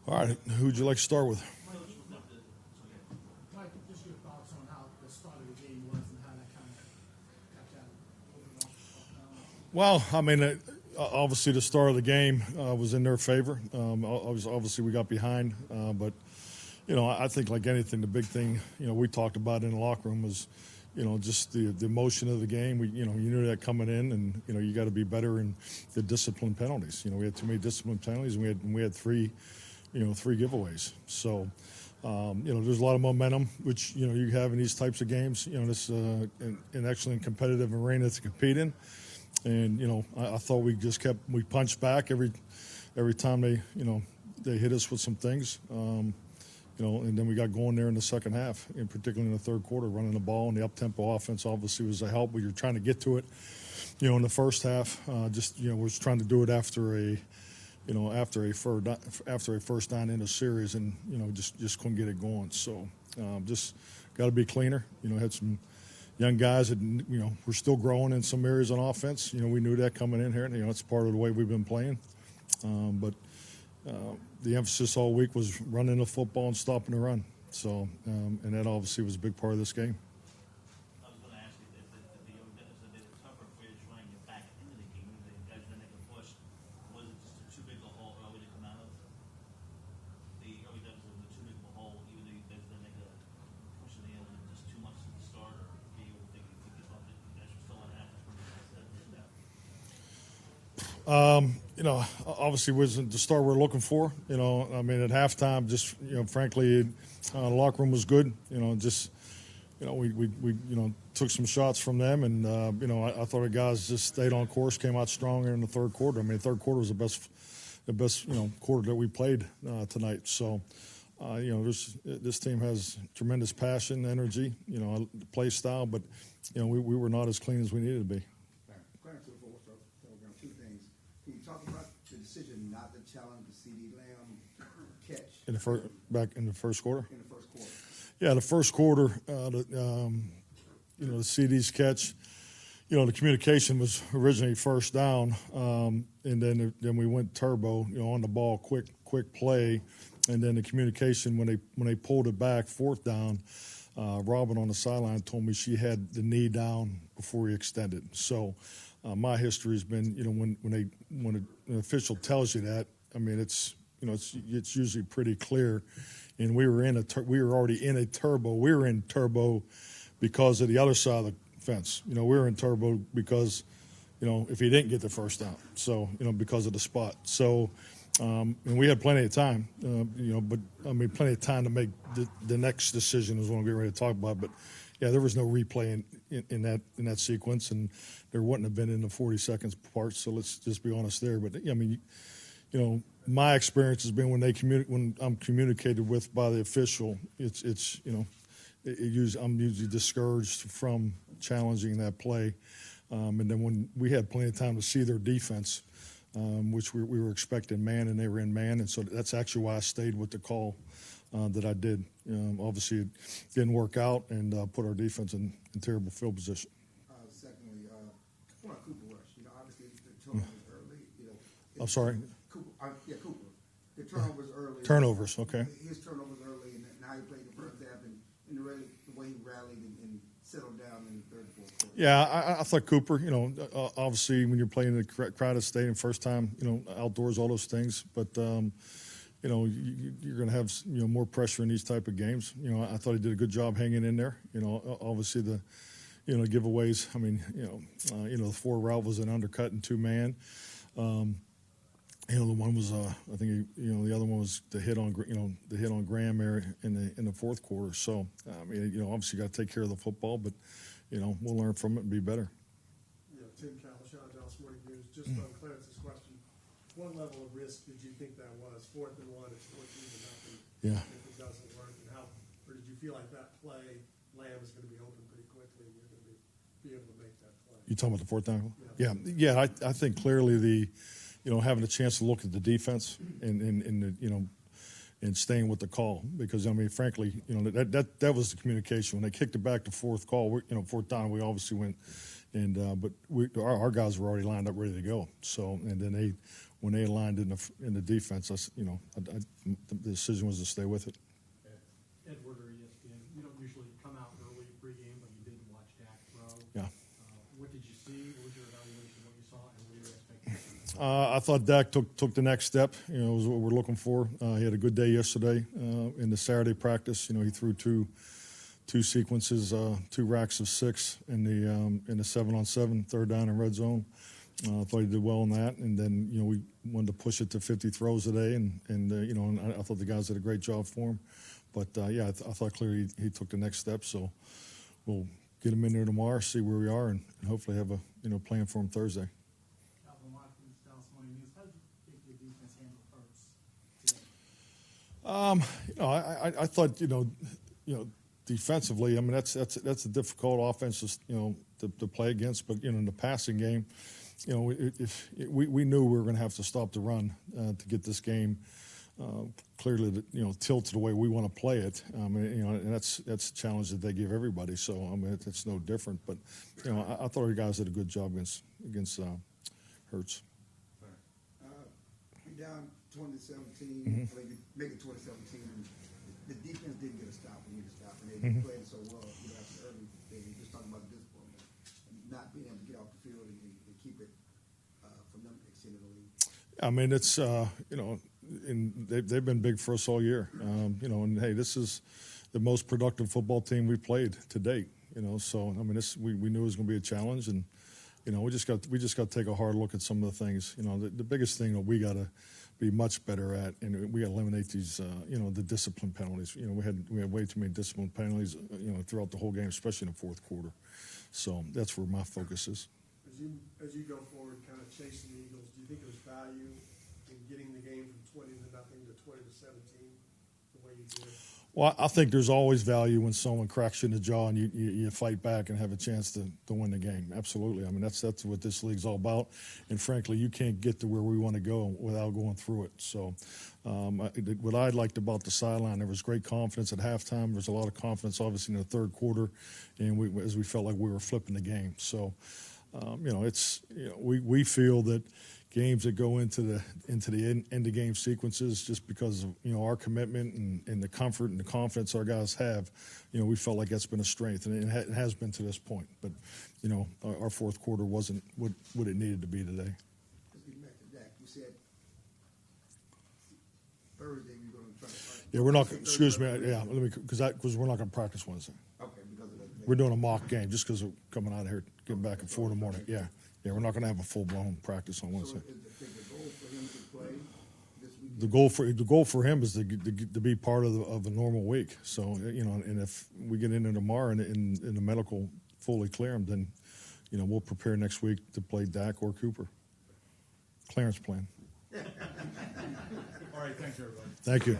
All right, who'd you like to start with? Mike, just your thoughts on how the start of the game was and how that kind of got that over. Well, I mean, obviously the start of the game was in their favor. Obviously we got behind, but I think like anything, the big thing we talked about in the locker room was just the emotion of the game. You knew that coming in, and you got to be better in the discipline penalties. We had too many discipline penalties, and we had three giveaways. So. There's a lot of momentum, which you have in these types of games. This an excellent competitive arena to compete in, and I thought we punched back every time they hit us with some things, and then we got going there in the second half, and particularly in the third quarter, running the ball, and the up-tempo offense obviously was a help. We were trying to get to it, in the first half. Was trying to do it after a first down in a series, and just couldn't get it going. So just got to be cleaner. Had some young guys that we're still growing in some areas on offense. We knew that coming in here. It's part of the way we've been playing. But the emphasis all week was running the football and stopping the run. So and that obviously was a big part of this game. I was going to ask you if the young guys a bit tougher for you to try and get back into the game. The guys that make a push. Was it just too big a hole early to come out of? The early guys were too big of a hole, even though you guys didn't make a push in the end, was it just too much at the start, or do you think you could give up? You guys were still on half the Obviously wasn't the start we're looking for. I mean, at halftime, just frankly, the locker room was good. We took some shots from them, and I thought the guys just stayed on course, came out stronger in the third quarter. I mean, the third quarter was the best quarter that we played tonight. So, this team has tremendous passion, energy, play style, but we were not as clean as we needed to be. Going to the fourth program, two things. Can you talk about the decision not to challenge the CD Lamb catch Back in the first quarter? In the first quarter. Yeah, the first quarter, the CD's catch, the communication was originally first down, and then we went turbo, on the ball, quick play, and then the communication when they pulled it back, fourth down, Robin on the sideline told me she had the knee down before he extended. So my history has been, when an official tells you that, I mean it's usually pretty clear. And we were already in a turbo. We were in turbo because of the other side of the fence. We were in turbo because, if he didn't get the first down. So, because of the spot. So, and we had plenty of time, but I mean, plenty of time to make the next decision is what I'm getting ready to talk about. But yeah, there was no replay in that sequence, and there wouldn't have been in the 40 seconds part. So let's just be honest there. But I mean, my experience has been when I'm communicated with by the official, I'm usually discouraged from challenging that play. And then when we had plenty of time to see their defense, which we were expecting man, and they were in man, and so that's actually why I stayed with the call that I did. Obviously, it didn't work out and put our defense in terrible field position. Secondly, Cooper Rush. Obviously the turnovers early. I'm sorry. Cooper. The turnovers early. Turnovers, okay. His turnovers early, and how he played the first half, and the way he rallied and settled down in the third and fourth quarter. Yeah, I thought Cooper. Obviously when you're playing in a crowded stadium, first time, outdoors, all those things, but. You're going to have more pressure in these type of games. I thought he did a good job hanging in there. Obviously the giveaways. I mean, the 4 route was an undercut and 2-man. The one was I think the other one was the hit on Graham there in the fourth quarter. So I mean, obviously you got to take care of the football, but we'll learn from it and be better. Tim Cowboys, Dallas Morning News. Just on Clarence's question. What level of risk did you think that was? 4th and 1, it's 14-0. Yeah. If it doesn't work, or did you feel like that play, Lamb is going to be open pretty quickly, and you're going to be able to make that play? You talking about the fourth down? Yeah. I think clearly having a chance to look at the defense and staying with the call, because I mean, frankly, that was the communication when they kicked it back to fourth down. We obviously went, and but our guys were already lined up ready to go. So and then when they aligned in the defense, the decision was to stay with it. Edward or ESPN, you don't usually come out early pregame, but you did watch Dak throw. Yeah. What did you see? What was your evaluation of what you saw, and what were your expectations? I thought Dak took the next step. It was what we're looking for. He had a good day yesterday in the Saturday practice. He threw two sequences, 2 racks of 6 in the 7-on-7 third down and red zone. I thought he did well in that, and then we wanted to push it to 50 throws today, and I thought the guys did a great job for him. But I thought clearly he took the next step. So we'll get him in there tomorrow, see where we are, and hopefully have a plan for him Thursday. I thought defensively, I mean that's a difficult offense to play against. But in the passing game, we knew we were going to have to stop the run to get this game clearly tilted the way we want to play it. And that's a challenge that they give everybody. So I mean it's no different. But I thought our guys did a good job against Hurts. You're down 2017, maybe make it 2017. The defense didn't get a stop when you needed to stop, and they played so well. After early, they just talking about the discipline, not being able to get off the field and keep it from them extending the lead. I mean, it's and they've been big for us all year. And hey, this is the most productive football team we played to date. So I mean, we knew it was going to be a challenge, and we just got to take a hard look at some of the things. The biggest thing that we got to be much better at, and we got to eliminate these, the discipline penalties. We had way too many discipline penalties, throughout the whole game, especially in the fourth quarter. So that's where my focus is. As you go forward, kind of chasing the Eagles, do you think there's value in getting the game from 20-0 to 20-17 the way you did? Well, I think there's always value when someone cracks you in the jaw and you fight back and have a chance to win the game. Absolutely. I mean, that's what this league's all about. And frankly, you can't get to where we want to go without going through it. So what I liked about the sideline, there was great confidence at halftime. There was a lot of confidence, obviously, in the third quarter, and as we felt like we were flipping the game. So, we feel that games that go into the end of game sequences, just because of our commitment and the comfort and the confidence our guys have, we felt like that's been a strength, and it has been to this point. But our fourth quarter wasn't what it needed to be today. Let's get back to Dak. You said Thursday you're going to try to fight. Yeah, we're not. Excuse me. Yeah, because we're not going to practice Wednesday. Okay, because of that. We're doing a mock game just because we're coming out of here, getting back at 4 in the morning. Yeah, we're not going to have a full-blown practice on Wednesday. So is the goal for him to play this week? The goal for him is to be part of a normal week. So and if we get in there tomorrow and the medical fully clear him, then we'll prepare next week to play Dak or Cooper. Clarence plan. All right, thanks everybody. Thank you.